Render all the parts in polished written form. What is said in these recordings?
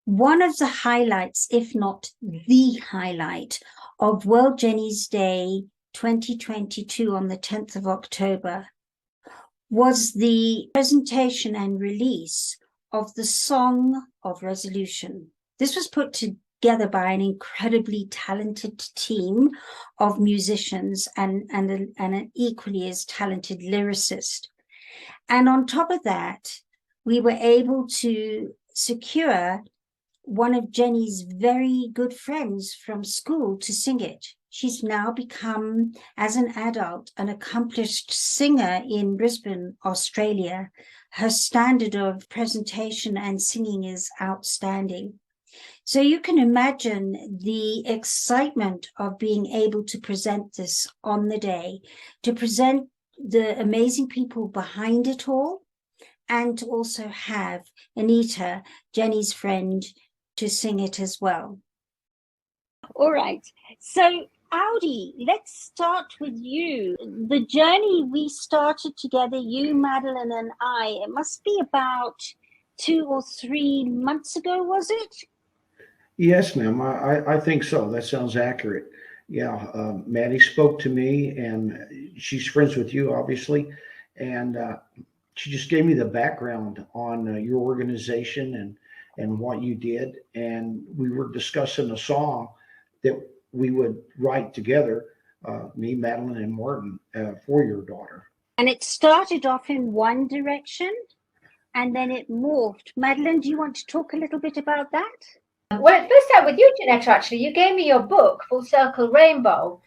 one of the highlights, if not the highlight, of World Jenny's Day 2022 on the 10th of October was the presentation and release of the Song of Resolution. This was put together by an incredibly talented team of musicians and an equally as talented lyricist. And on top of that, we were able to secure one of Jenny's very good friends from school to sing it. She's now become, as an adult, an accomplished singer in Brisbane, Australia. Her standard of presentation and singing is outstanding. So you can imagine the excitement of being able to present this on the day, to present the amazing people behind it all, and to also have Anita, Jenny's friend, to sing it as well. All right. So, Audi, let's start with you. The journey we started together, you, Madeline, and I, it must be about 2 or 3 months ago, was it? Yes, ma'am. I think so. That sounds accurate. Yeah, Maddie spoke to me, and she's friends with you, obviously, and she just gave me the background on your organization and what you did, and we were discussing a song that we would write together, me, Madeline, and Martin, for your daughter. And it started off in one direction, and then it morphed. Madeline, do you want to talk a little bit about that? Well, it first started with you, Janetta, actually. You gave me your book, Full Circle Rainbow.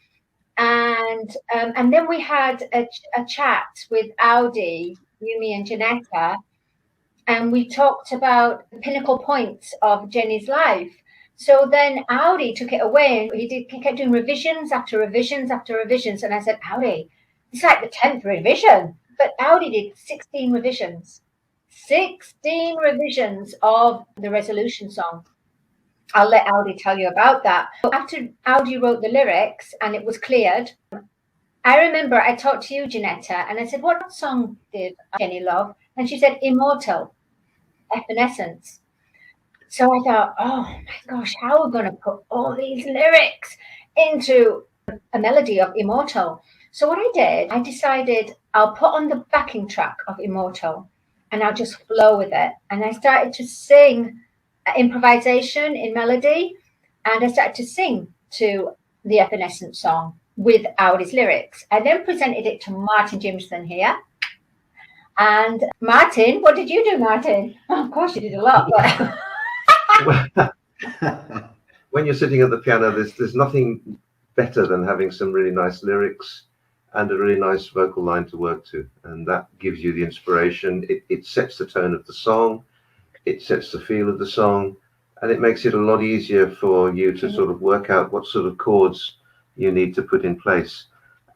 And then we had a chat with Audi, Yumi and Janetta, and we talked about the pinnacle points of Jenny's life. So then Audi took it away, and he kept doing revisions after revisions after revisions. And I said, Audi, it's like the 10th revision. But Audi did 16 revisions. 16 revisions of the Resolution song. I'll let Audi tell you about that. After Audi wrote the lyrics and it was cleared, I remember I talked to you, Janetta, and I said, what song did Jenny love? And she said, Immortal, Evanescence. So I thought, oh my gosh, how are we going to put all these lyrics into a melody of Immortal? So what I did, I decided I'll put on the backing track of Immortal and I'll just flow with it. And I started to sing improvisation in melody, and I started to sing to the Evanescence song with Audi's lyrics. I then presented it to Martin Jimson here. And Martin, what did you do, Martin? Oh, of course you did a lot. But when you're sitting at the piano, there's nothing better than having some really nice lyrics and a really nice vocal line to work to, and that gives you the inspiration. It sets the tone of the song, it sets the feel of the song, and it makes it a lot easier for you to sort of work out what sort of chords you need to put in place.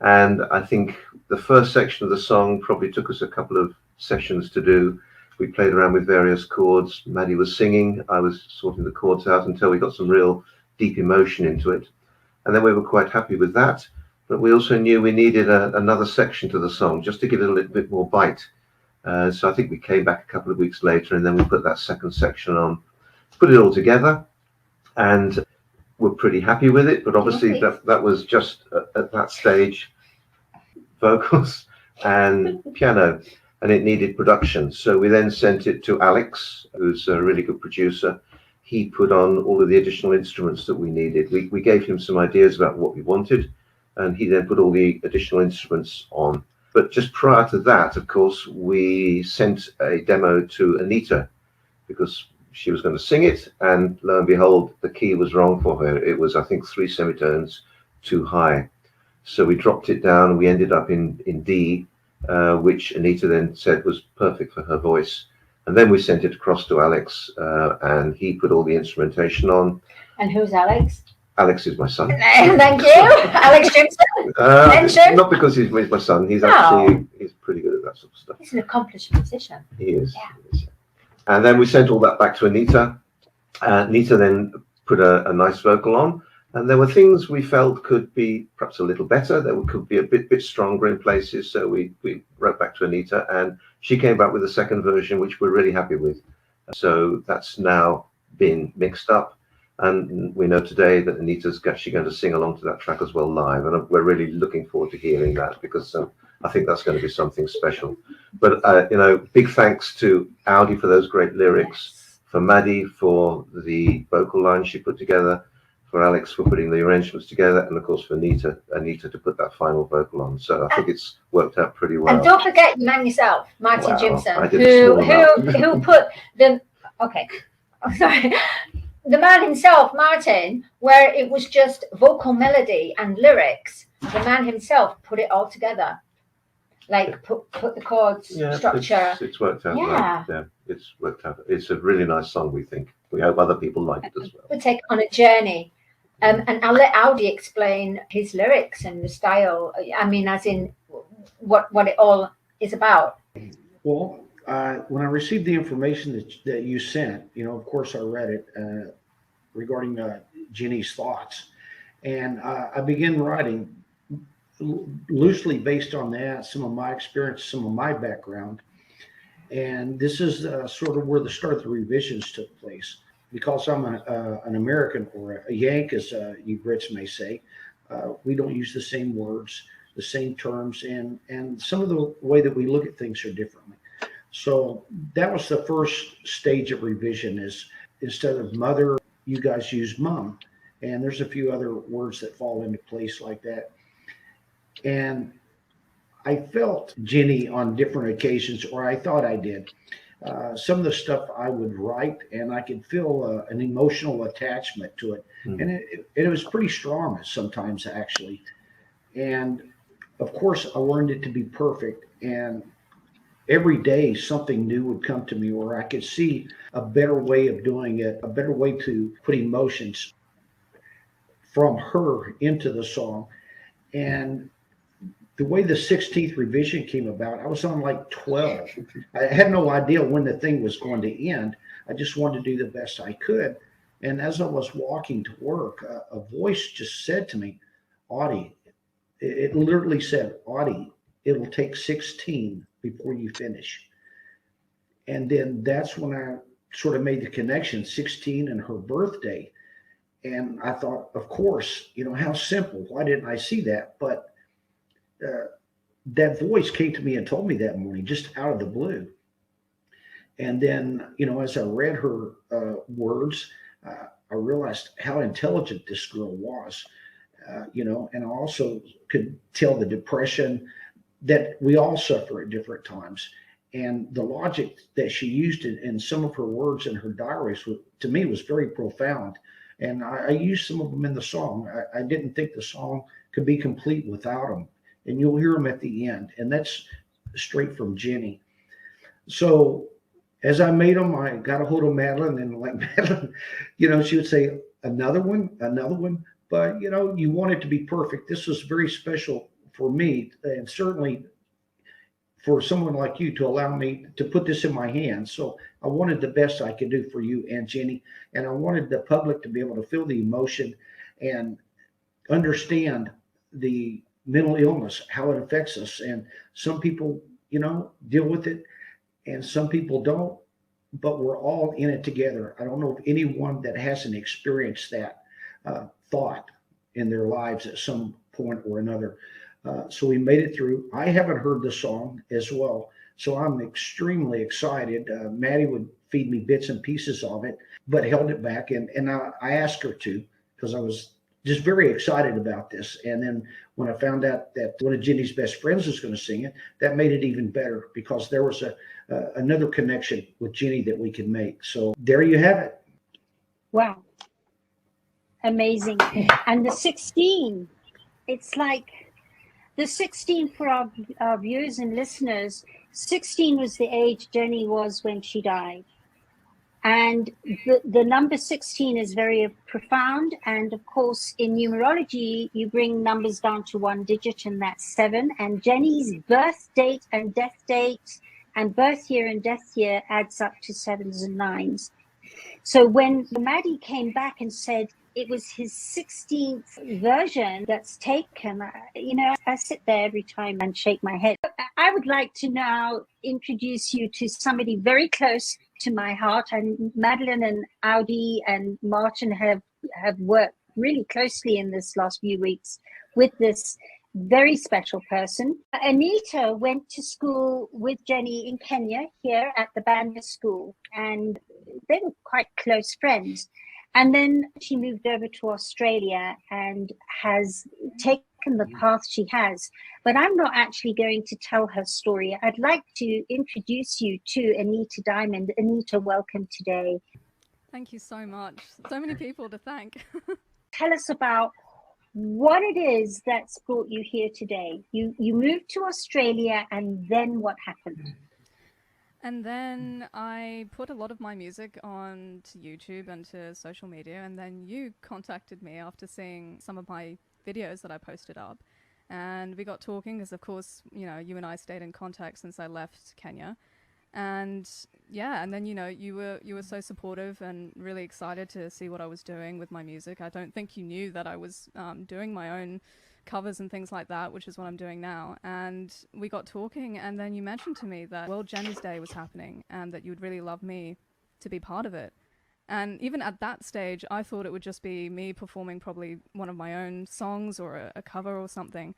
And I think the first section of the song probably took us a couple of sessions to do. We played around with various chords. Maddie was singing, I was sorting the chords out until we got some real deep emotion into it. And then we were quite happy with that. But we also knew we needed another section to the song just to give it a little bit more bite. So I think we came back a couple of weeks later, and then we put that second section on, put it all together, and we're pretty happy with it. But obviously that was just at that stage, vocals and piano, and it needed production. So we then sent it to Alex, who's a really good producer. He put on all of the additional instruments that we needed. We gave him some ideas about what we wanted, and he then put all the additional instruments on. But just prior to that, of course, we sent a demo to Anita because she was going to sing it, and lo and behold, the key was wrong for her. It was, I think, 3 semitones too high. So we dropped it down, and we ended up in D, which Anita then said was perfect for her voice. And then we sent it across to Alex, and he put all the instrumentation on. And who's Alex? Alex is my son. Thank you, Alex Jimson. Not because he's my son. He's he's pretty good at that sort of stuff. He's an accomplished musician. He is. Yeah. He is. And then we sent all that back to Anita. Anita then put a nice vocal on, and there were things we felt could be perhaps a little better. There could be a bit stronger in places. So we wrote back to Anita, and she came back with a second version, which we're really happy with. So that's now been mixed up. And we know today that Anita's actually going to sing along to that track as well live. And we're really looking forward to hearing that, because I think that's going to be something special. But, big thanks to Audi for those great lyrics, for Maddie for the vocal line she put together, for Alex for putting the arrangements together, and of course for Anita to put that final vocal on. So I think it's worked out pretty well. And don't forget your man yourself, Martin Wow, Jimson, I did a small amount. who put the sorry, the man himself, Martin, where it was just vocal melody and lyrics. The man himself put it all together, like put the chords, structure. It's worked out. Yeah. Yeah, it's worked out. It's a really nice song. We think. We hope other people like it as well. We take on a journey. And I'll let Audi explain his lyrics and the style. I mean, as in what it all is about. Well, when I received the information that you sent, of course I read it regarding Jenny's thoughts, and I began writing loosely based on that, some of my experience, some of my background, and this is sort of where the start of the revisions took place. Because I'm an American, or a Yank, as you Brits may say, we don't use the same words, the same terms, and some of the way that we look at things are differently. So that was the first stage of revision, is instead of mother, you guys use mom. And there's a few other words that fall into place like that. And I felt Jenny on different occasions, or I thought I did. Some of the stuff I would write, and I could feel an emotional attachment to it. And it was pretty strong sometimes, actually. And of course, I wanted it to be perfect. And every day something new would come to me, or I could see a better way of doing it, a better way to put emotions from her into the song. And the way the 16th revision came about, I was on like 12. I had no idea when the thing was going to end. I just wanted to do the best I could. And as I was walking to work, a voice just said to me, Audie, it literally said, Audie, it'll take 16 before you finish. And then that's when I sort of made the connection, 16 and her birthday. And I thought, of course, how simple. Why didn't I see that? But that voice came to me and told me that morning, just out of the blue. And then, as I read her words, I realized how intelligent this girl was, and I also could tell the depression that we all suffer at different times. And the logic that she used in some of her words in her diaries, to me, was very profound. And I used some of them in the song. I didn't think the song could be complete without them. And you'll hear them at the end. And that's straight from Jenny. So as I made them, I got a hold of Madeline, and like Madeline, she would say, another one. But, you want it to be perfect. This was very special for me, and certainly for someone like you to allow me to put this in my hands. So I wanted the best I could do for you and Jenny. And I wanted the public to be able to feel the emotion and understand the mental illness, how it affects us. And some people, deal with it, and some people don't, but we're all in it together. I don't know of anyone that hasn't experienced that thought in their lives at some point or another. So we made it through. I haven't heard the song as well, so I'm extremely excited. Maddie would feed me bits and pieces of it, but held it back. And I asked her to, because I was just very excited about this. And then when I found out that one of Jenny's best friends was going to sing it, that made it even better, because there was another connection with Jenny that we could make. So there you have it. Wow. Amazing. And the 16, it's like the 16 for our viewers and listeners, 16 was the age Jenny was when she died. And the number 16 is very profound. And of course, in numerology, you bring numbers down to one digit, and that's 7. And Jenny's birth date and death date and birth year and death year adds up to 7s and 9s. So when Maddie came back and said it was his 16th version that's taken, I sit there every time and shake my head. I would like to now introduce you to somebody very close to my heart. And Madeline and Audi and Martin have worked really closely in this last few weeks with this very special person. Anita went to school with Jenny in Kenya here at the Banda School, and they were quite close friends. And then she moved over to Australia and has taken the path she has. But I'm not actually going to tell her story. I'd like to introduce you to Anita Diamond. Anita, welcome today. Thank you so much. So many people to thank. Tell us about what it is that's brought you here today. You moved to Australia, and then what happened? And then I put a lot of my music on to YouTube and to social media, and then you contacted me after seeing some of my videos that I posted up. And we got talking, because of course, you know, you and I stayed in contact since I left Kenya. And yeah, and then, you know, you were so supportive and really excited to see what I was doing with my music. I don't think you knew that I was doing my own covers and things like that, which is what I'm doing now. And we got talking, and then you mentioned to me that World Jenny's Day was happening and that you would really love me to be part of it. And even at that stage, I thought it would just be me performing probably one of my own songs or a cover or something.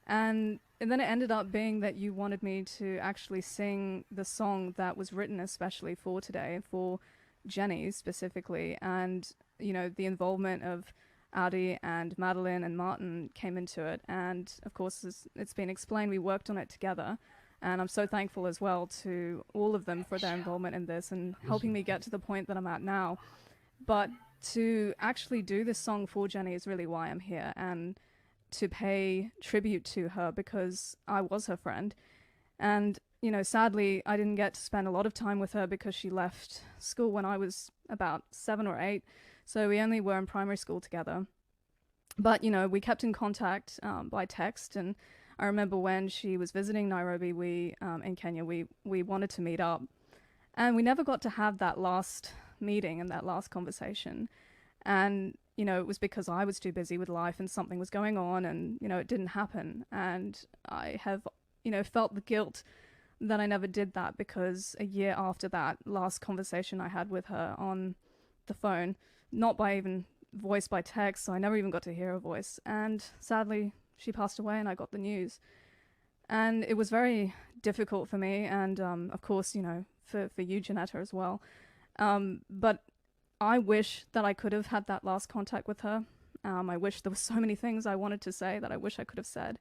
And then it ended up being that you wanted me to actually sing the song that was written especially for today, for Jenny specifically. And, you know, the involvement of Audi and Madeline and Martin came into it. And of course, as it's been explained, we worked on it together. And I'm so thankful as well to all of them for their involvement in this and helping me get to the point that I'm at now. But to actually do this song for Jenny is really why I'm here, and to pay tribute to her, because I was her friend. And, you know, sadly, I didn't get to spend a lot of time with her because she left school when I was about 7 or 8. So we only were in primary school together. But, you know, we kept in contact by text. And I remember when she was visiting Nairobi, in Kenya, we wanted to meet up. And we never got to have that last meeting and that last conversation. And, you know, it was because I was too busy with life and something was going on, and, you know, it didn't happen. And I have, you know, felt the guilt that I never did that, because a year after that last conversation I had with her on the phone, not by even voice, by text, so I never even got to hear her voice. And sadly, she passed away and I got the news. And it was very difficult for me, and of course, you know, for you, Janetta, as well. But I wish that I could have had that last contact with her. I wish there were so many things I wanted to say that I wish I could have said.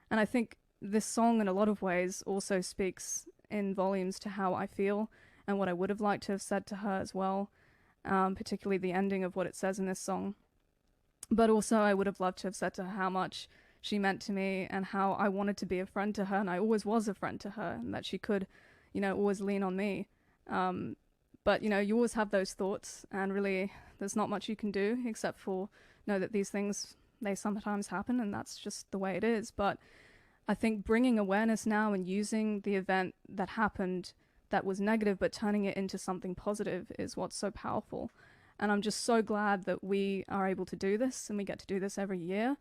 And I think this song, in a lot of ways, also speaks in volumes to how I feel and what I would have liked to have said to her as well, particularly the ending of what it says in this song. But also, I would have loved to have said to her how much she meant to me and how I wanted to be a friend to her, and I always was a friend to her, and that she could, you know, always lean on me. But, you know, you always have those thoughts, and really there's not much you can do except for know that these things, they sometimes happen, and that's just the way it is. But I think bringing awareness now and using the event that happened that was negative but turning it into something positive is what's so powerful. And I'm just so glad that we are able to do this, and we get to do this every year.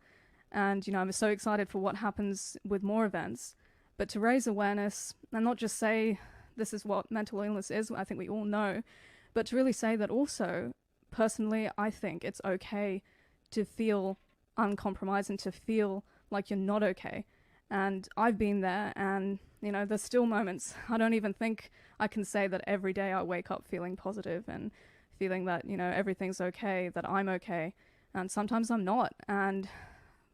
And, you know, I'm so excited for what happens with more events. But to raise awareness and not just say this is what mental illness is, I think we all know, but to really say that also, personally, I think it's okay to feel uncompromised and to feel like you're not okay. And I've been there, and, you know, there's still moments. I don't even think I can say that every day I wake up feeling positive and feeling that, you know, everything's okay, that I'm okay. And sometimes I'm not. And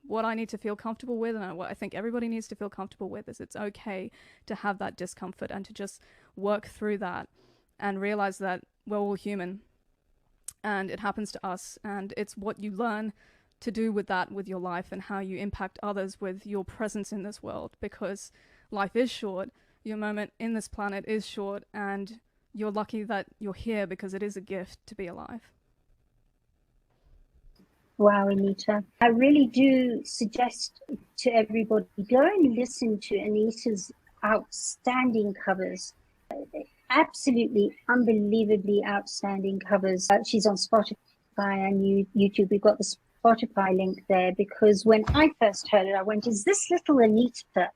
what I need to feel comfortable with, and what I think everybody needs to feel comfortable with, is it's okay to have that discomfort and to just work through that and realize that we're all human and it happens to us, and it's what you learn to do with that, with your life, and how you impact others with your presence in this world, because life is short, your moment in this planet is short, and you're lucky that you're here because it is a gift to be alive. Wow, Anita. I really do suggest to everybody, go and listen to Anita's outstanding covers. Absolutely, unbelievably outstanding covers. She's on Spotify and YouTube. We've got the Spotify link there, because when I first heard it, I went, is this little Anita?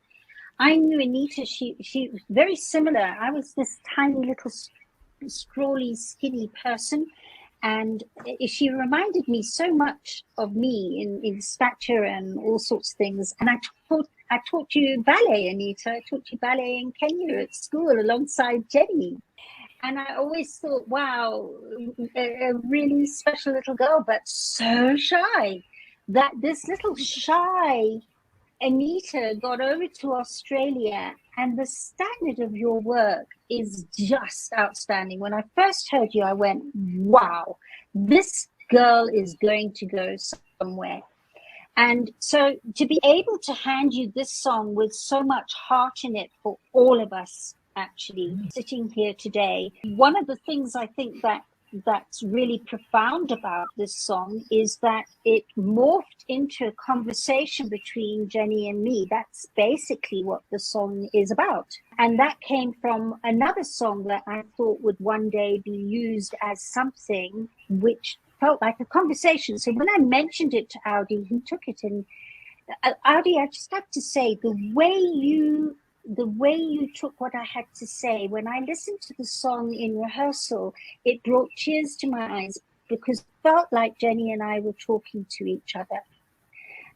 I knew Anita, she was very similar. I was this tiny little scrawly, skinny person. And she reminded me so much of me in stature and all sorts of things. And I taught you ballet, Anita. I taught you ballet in Kenya at school alongside Jenny. And I always thought, wow, a really special little girl, but so shy. That this little shy Anita got over to Australia, and the standard of your work is just outstanding. When I first heard you, I went, wow, this girl is going to go somewhere. And so to be able to hand you this song with so much heart in it for all of us, actually, sitting here today, one of the things I think that's really profound about this song is that it morphed into a conversation between Jenny and me. That's basically what the song is about. And that came from another song that I thought would one day be used as something which felt like a conversation. So when I mentioned it to Audi, he took it. And Audi, I just have to say, the way you took what I had to say, when I listened to the song in rehearsal, it brought tears to my eyes because it felt like Jenny and I were talking to each other.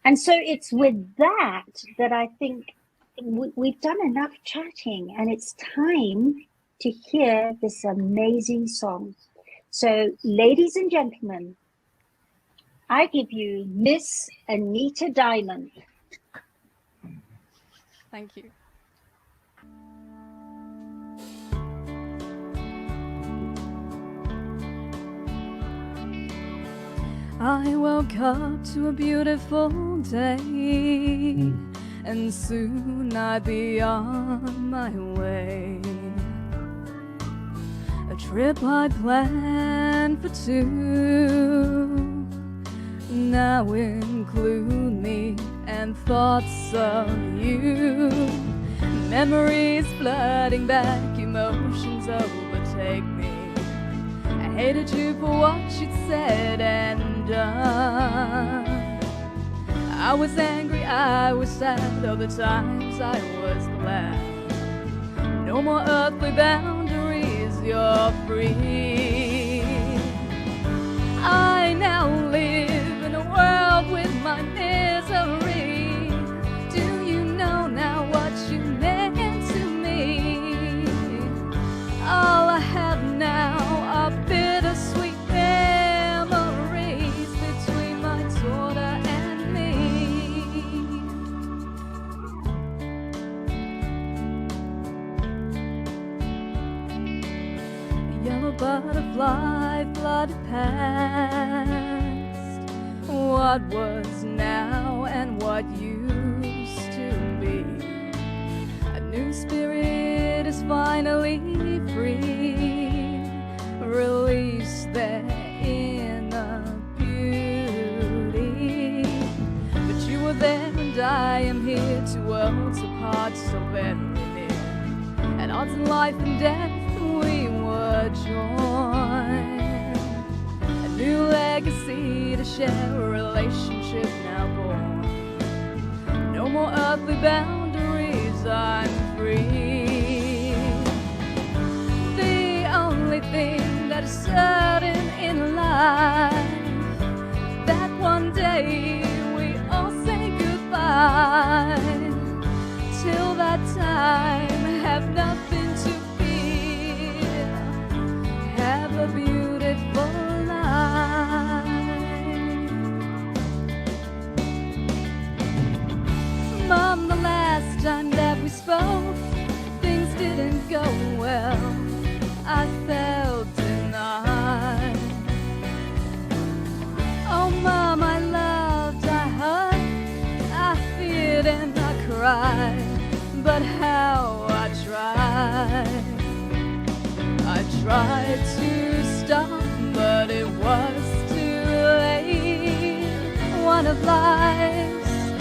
And so it's with that I think we've done enough chatting, and it's time to hear this amazing song. So, ladies and gentlemen, I give you Miss Anita Diamond. Thank you. I woke up to a beautiful day, and soon I'd be on my way. A trip I planned for two now include me and thoughts of you. Memories flooding back, emotions overtake me. I hated you for what you'd said and done. I was angry, I was sad, other times I was glad. No more earthly boundaries, you're free. I now live in a world with my misery. Do you know now what you meant to me? All I have now are bittersweet memories between my daughter and me. Yellow butterfly flooded past what was now and what used to be. A new spirit is finally free, release their inner beauty. But you were there and I am here, two worlds apart, so very near. At odds in life and death we were joined. A new legacy to share, a relationship now born. No more earthly boundaries, I'm free. The only thing that is certain in life, that one day we all say goodbye. Till that time, have nothing to fear, have a beautiful life. Mom, the last time that we spoke, things didn't go well. I felt denied. Oh, Mom, I loved, I hurt, I feared and I cried. But how I tried to stop, but it was too late. One of life's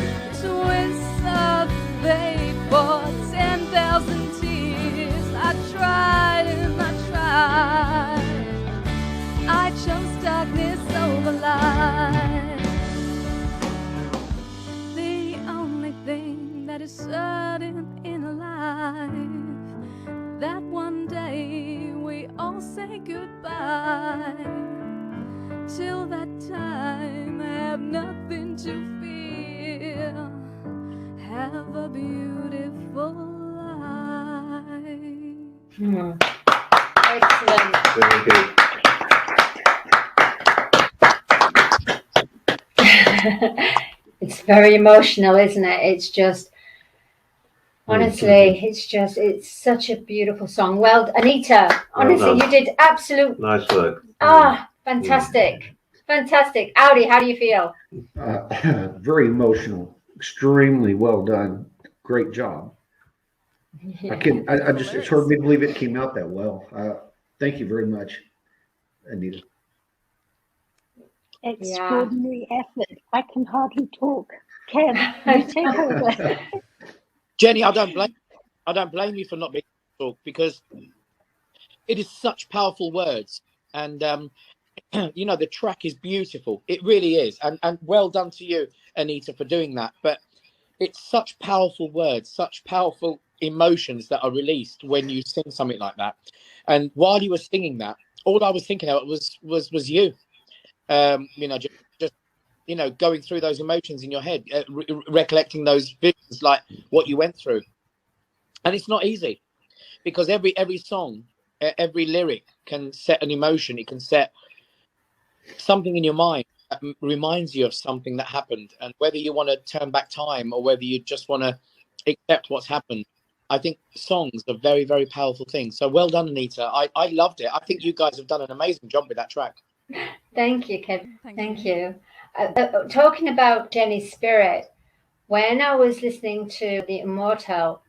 twists of fate for 10,000 tears. I tried and I tried. I chose darkness over light. The only thing that is certain in life, that one day we all say say goodbye. Till that time, have nothing to fear. Have a beautiful life. Excellent. Very good. It's very emotional, isn't it? It's just, honestly, it's such a beautiful song. Well, Anita, honestly, you did absolute. Nice work. Fantastic. Fantastic. Audi, how do you feel? Very emotional, extremely well done. Great job. I just, it's hard for me to believe it came out that well. Thank you very much, Anita. Extraordinary effort. I can hardly talk. Kev, you take over. Jenny, I don't blame you for not being able to talk, because it is such powerful words, and you know, the track is beautiful. It really is, and well done to you, Anita, for doing that. But it's such powerful words, such powerful emotions that are released when you sing something like that. And while you were singing that, all I was thinking of was you. You know, just you know, going through those emotions in your head, recollecting those visions, like what you went through. And it's not easy, because every song, every lyric can set an emotion. It can set something in your mind that reminds you of something that happened. And whether you want to turn back time or whether you just want to accept what's happened, I think songs are very, very powerful things. So well done, Anita. I loved it. I think you guys have done an amazing job with that track. Thank you, Kevin. Thank you. Talking about Jenny's spirit, when I was listening to The Immortal,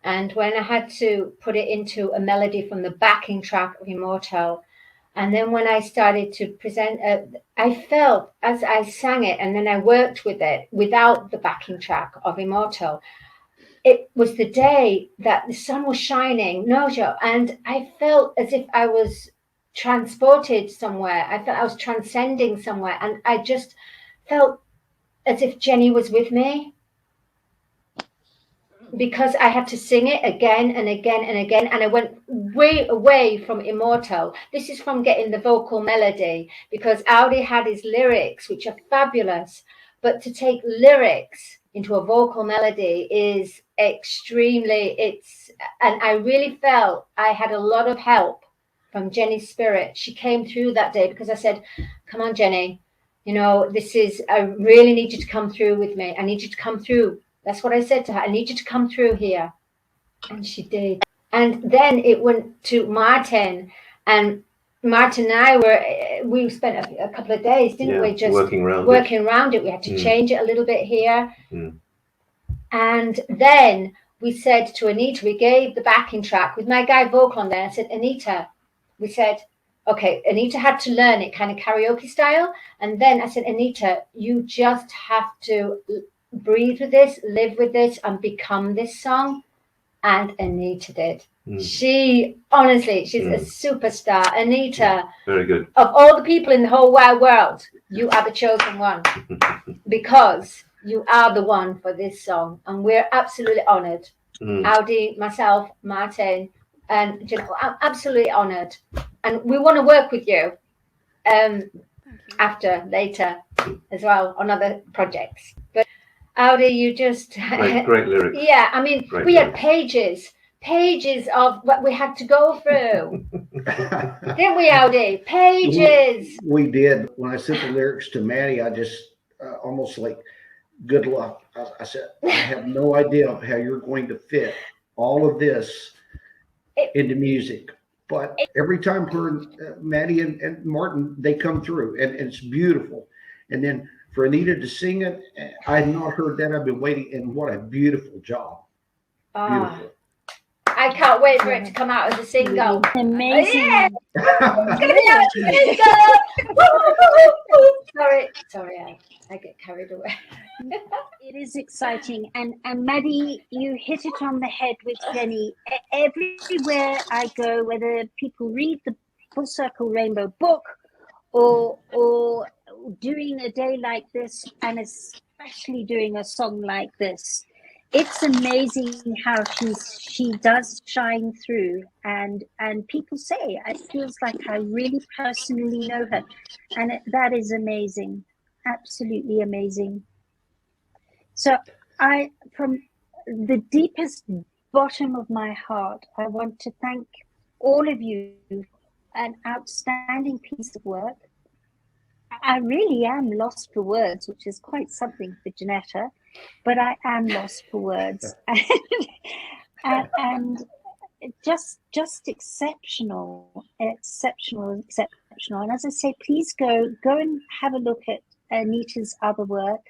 and when I had to put it into a melody from the backing track of Immortal, and then when I started to present, I felt as I sang it, and then I worked with it without the backing track of Immortal. It was the day that the sun was shining, Nojo, and I felt as if I was transported somewhere. I felt I was transcending somewhere, and I just felt as if Jenny was with me, because I had to sing it again and again and again, and I went way away from Immortal. This is from getting the vocal melody, because Audi had his lyrics, which are fabulous, but to take lyrics into a vocal melody is extremely, and I really felt I had a lot of help from Jenny's spirit. She came through that day, because I said, come on, Jenny, you know, I really need you to come through with me. I need you to come through. That's what I said to her. I need you to come through here. And she did. And then it went to Martin, and Martin and I we spent a couple of days, didn't we? Just working around it. We had to change it a little bit here. Mm. And then we said to Anita, we gave the backing track with my guide vocal on there. I said, Anita, we said, okay, Anita had to learn it kind of karaoke style. And then I said, Anita, you just have to breathe with this, live with this, and become this song. And Anita did. She, honestly, she's a superstar. Anita, very good. Of all the people in the whole wide world, you are the chosen one, because you are the one for this song, and we're absolutely honored. Audi, myself, Martin, and you know, I'm absolutely honored, and we want to work with you later as well on other projects. But Audi, you just great lyrics. Yeah, I mean, we had pages of what we had to go through. Didn't we, Audi? Pages. We did. When I sent the lyrics to Maddie, I just almost like, good luck. I said, I have no idea how you're going to fit all of this into music. But every time Maddie and Martin, they come through, and it's beautiful. And then for Anita to sing it, I had not heard that. I've been waiting, and what a beautiful job. Beautiful. I can't wait for it to come out as a single. Amazing. Yeah. It's going to be out as a single. Sorry, I get carried away. It is exciting. And Maddie, you hit it on the head with Jenny. Everywhere I go, whether people read the Full Circle Rainbow book or doing a day like this, and especially doing a song like this, it's amazing how she does shine through, and people say it feels like I really personally know her, and that is amazing, absolutely amazing. So from the deepest bottom of my heart, I want to thank all of you. An outstanding piece of work. I really am lost for words, which is quite something for Janetta, but I am lost for words. and just exceptional. And as I say, please go and have a look at Anita's other work.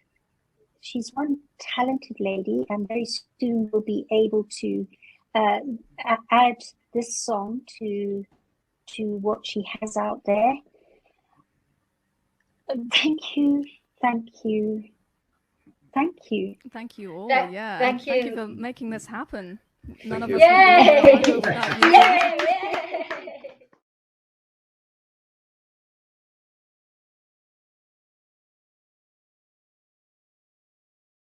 She's one talented lady, and very soon will be able to add this song to what she has out there. Thank you. Thank you all. Thank Yeah. thank Thank you you. for making this happen. None Thank of you. us would be here Yay! without you. Yay!